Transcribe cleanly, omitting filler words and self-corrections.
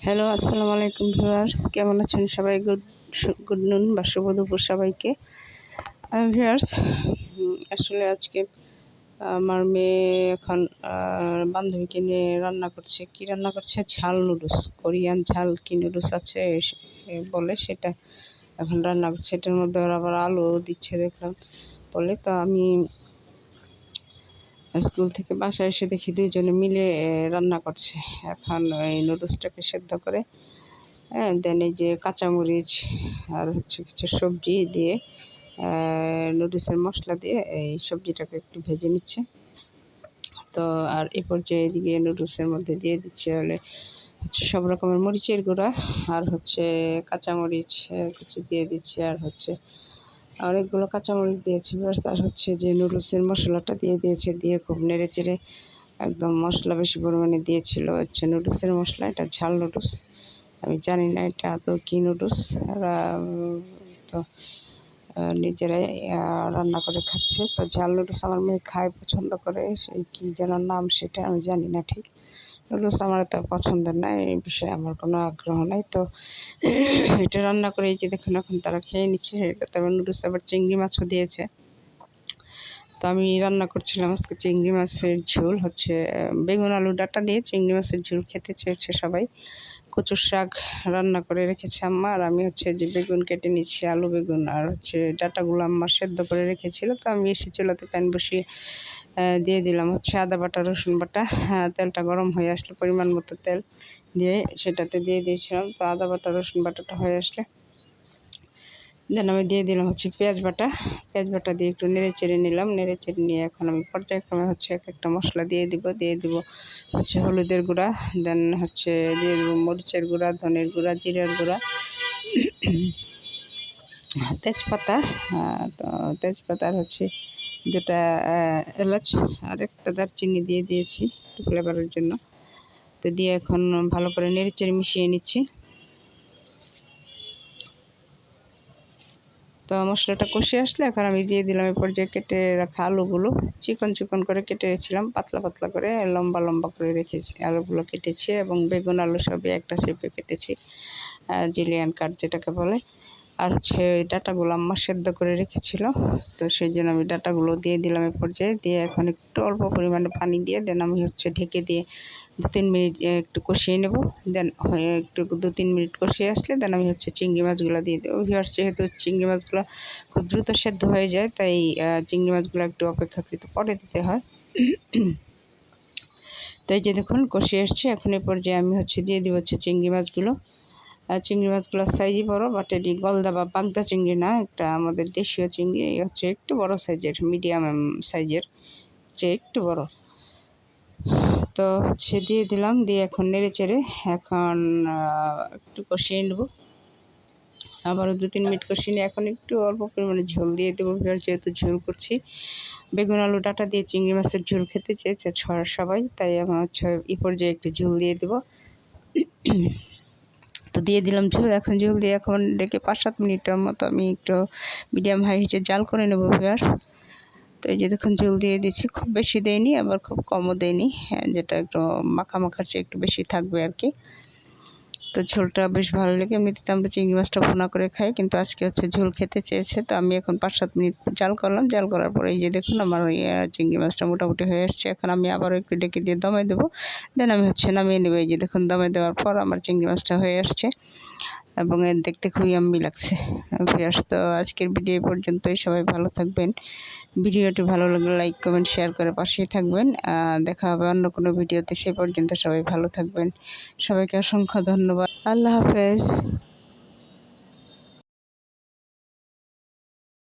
Hello, আসসালামু আলাইকুম viewers, কেমন আছেন সবাই? গুড নুন বা শুভ দুপুর সবাইকে। ভিউয়ার্স, আসলে আজকে আমার মেয়ে এখন বান্ধবীকে নিয়ে রান্না করছে। কি রান্না করছে? ঝাল নুডলস, কোরিয়ান ঝাল কি নুডলস আছে বলে সেটা এখন রান্না করছে। এটার মধ্যে ওরা আবার আলু দিচ্ছে দেখলাম বলে। তো আমি স্কুল থেকে বাসায় এসে দেখি দুইজনে মিলে রান্না করছে। এখন এই নুডলসটাকে সেদ্ধ করে দেন এই যে কাঁচামরিচ আর হচ্ছে কিছু সবজি দিয়ে নুডলসের মশলা দিয়ে এই সবজিটাকে একটু ভেজে নিচ্ছে। তো আর এ পর্যায়ে এদিকে নুডলসের মধ্যে দিয়ে দিচ্ছে হচ্ছে সব রকমের মরিচের গুঁড়া আর হচ্ছে কাঁচামরিচ কিছু দিয়ে দিচ্ছে, আর হচ্ছে অনেকগুলো কাঁচামরিচ দিয়েছি ব্যাস। আর হচ্ছে যে নুডলসের মশলাটা দিয়ে দিয়েছে, দিয়ে খুব নেড়ে চেড়ে একদম মশলা বেশি পরিমাণে দিয়েছিল হচ্ছে নুডলসের মশলা। এটা ঝাল নুডলস, আমি জানি না এটা আদৌ কী নুডলস। ওরা তো নিজেরাই রান্না করে খাচ্ছে। তো ঝাল নুডলস আমার মেয়ে খায়, পছন্দ করে। সেই কী যেন নাম সেটা আমি জানি না ঠিক। নুডলস আমার এত পছন্দের না, এই বিষয়ে আমার কোনো আগ্রহ নাই। তো এটা রান্না করে এই যে দেখুন এখন তারা খেয়ে নিচ্ছে। এটাতে আবার নুডলস আবার চিংড়ি মাছও দিয়েছে। তো আমি রান্না করছিলাম আজকে চিংড়ি মাছের ঝোল, হচ্ছে বেগুন আলু ডাঁটা দিয়ে চিংড়ি মাছের ঝোল খেতে চেয়েছে সবাই। কচুর শাক রান্না করে রেখেছে আম্মা, আর আমি হচ্ছে যে বেগুন কেটে নিচ্ছি, আলু বেগুন আর হচ্ছে ডাঁটাগুলো আম্মা সেদ্ধ করে রেখেছিল। তো আমি এসে চুলাতে প্যান বসিয়ে দিয়ে দিলাম হচ্ছে আদা বাটা রসুন বাটা। তেলটা গরম হয়ে আসলে পরিমাণ মতো তেল দিয়ে সেটাতে দিয়ে দিয়েছিলাম। তো আদা বাটা রসুন বাটাটা হয়ে আসলে দেন আমি দিয়ে দিলাম হচ্ছে পেঁয়াজ বাটা দিয়ে একটু নেড়ে চেড়ে নিলাম। নেড়ে চেড়ে নিয়ে এখন আমি পর্যায়ক্রমে হচ্ছে এক একটা মশলা দিয়ে দিব হচ্ছে হলুদের গুঁড়া, দেন হচ্ছে দিয়ে দেবো মরিচের গুঁড়া, ধনের গুঁড়া, জিরার গুঁড়া, তেজপাতা। তো তেজপাতার হচ্ছে দুটা এলাচ আর একটা দারচিনি দিয়ে দিয়েছি একটু ফ্লেভারের জন্য। তো দিয়ে এখন ভালো করে নেড়ে চেড়ে মিশিয়ে নিচ্ছি। তো মশলাটা কষে আসলে এখন আমি দিয়ে দিলাম এই পর্যায়ে কেটে রাখা আলুগুলো। চিকন চিকন করে কেটে রেখেছিলাম, পাতলা পাতলা করে লম্বা লম্বা করে রেখেছি আলুগুলো কেটেছি, এবং বেগুন আলু সবই একটা শেপে কেটেছি, জুলিয়ান কাট যেটাকে বলে। আর হচ্ছে ওই ডাঁটাগুলো আম্মা সেদ্ধ করে রেখেছিল, তো সেই জন্য আমি ডাঁটাগুলো দিয়ে দিলাম এই পর্যায়ে। দিয়ে এখন একটু অল্প পরিমাণে পানি দিয়ে দেন আমি হচ্ছে ঢেকে দিয়ে 2-3 মিনিট একটু কষিয়ে নেব। দেন একটু 2-3 মিনিট কষিয়ে আসলে দেন আমি হচ্ছে চিংড়ি মাছগুলো দিয়ে দেবো। ভিউয়ার্স, যেহেতু চিংড়ি মাছগুলো খুব দ্রুত সেদ্ধ হয়ে যায়, তাই চিংড়ি মাছগুলো একটু অপেক্ষাকৃত পরে দিতে হয়। তো এই যে দেখুন কষিয়ে এসছে, এখন এই পর্যায়ে আমি হচ্ছে দিয়ে দিব হচ্ছে চিংড়ি মাছগুলো। চিংড়ি মাছগুলোর সাইজই বড়, বাট এটি গলদা বা বাগদা চিংড়ি না, একটা আমাদের দেশীয় চিংড়ি হচ্ছে একটু বড় সাইজের, মিডিয়াম সাইজের চেয়ে একটু বড়। তো হচ্ছে দিয়ে দিলাম, দিয়ে এখন নেড়ে চেড়ে এখন একটু কষিয়ে নেব। আবারও 2-3 মিনিট কষিয়ে নিয়ে এখন একটু অল্প পরিমাণে ঝোল দিয়ে দেবো। যেহেতু ঝোল করছি, বেগুন আলু ডাঁটা দিয়ে চিংড়ি মাছের ঝোল খেতে চেয়েছে সবাই, তাই আমি হচ্ছে এই পর্যায়ে একটু ঝোল দিয়ে দেবো। তো দিয়ে দিলাম ঝোল। এখন ঝোল দিয়ে এখন ডেকে 5-7 মিনিটের মতো আমি একটু মিডিয়াম হাই হিটে জাল করে নেবো ভিউয়ার্স। তো এই যে দেখুন ঝোল দিয়ে দিচ্ছি, খুব বেশি দেয়নি আবার খুব কমও দেয়নি, যেটা একটু মাখা মাখার চেয়ে একটু বেশি থাকবে আর কি। তো ঝোলটা বেশ ভালো লেগে, এমনিতে তো আমরা চিংড়ি মাছটা ভুনা করে খাই, কিন্তু আজকে হচ্ছে ঝোল খেতে চেয়েছে। তো আমি এখন 5-7 মিনিট জাল করলাম। জাল করার পরে এই যে দেখুন আমার চিংড়ি মাছটা মোটামুটি হয়ে আসছে। এখন আমি আবারও একটু ডেকে দিয়ে দমে দেবো, দেন আমি হচ্ছে নামিয়ে নেবো। এই যে দেখুন দমে দেওয়ার পর আমার চিংড়ি মাছটা হয়ে আসছে এবং এর দেখতে খুবই ইয়াম্মি লাগছে। ভিউয়ার্স, তো আজকের ভিডিও পর্যন্তই। সবাই ভালো থাকবেন। ভিডিওটি ভালো লাগলে লাইক কমেন্ট শেয়ার করে পাশেই থাকবেন। দেখা হবে অন্য কোনো ভিডিওতে, সে পর্যন্ত সবাই ভালো থাকবেন। সবাইকে অসংখ্য ধন্যবাদ। আল্লাহ হাফেজ।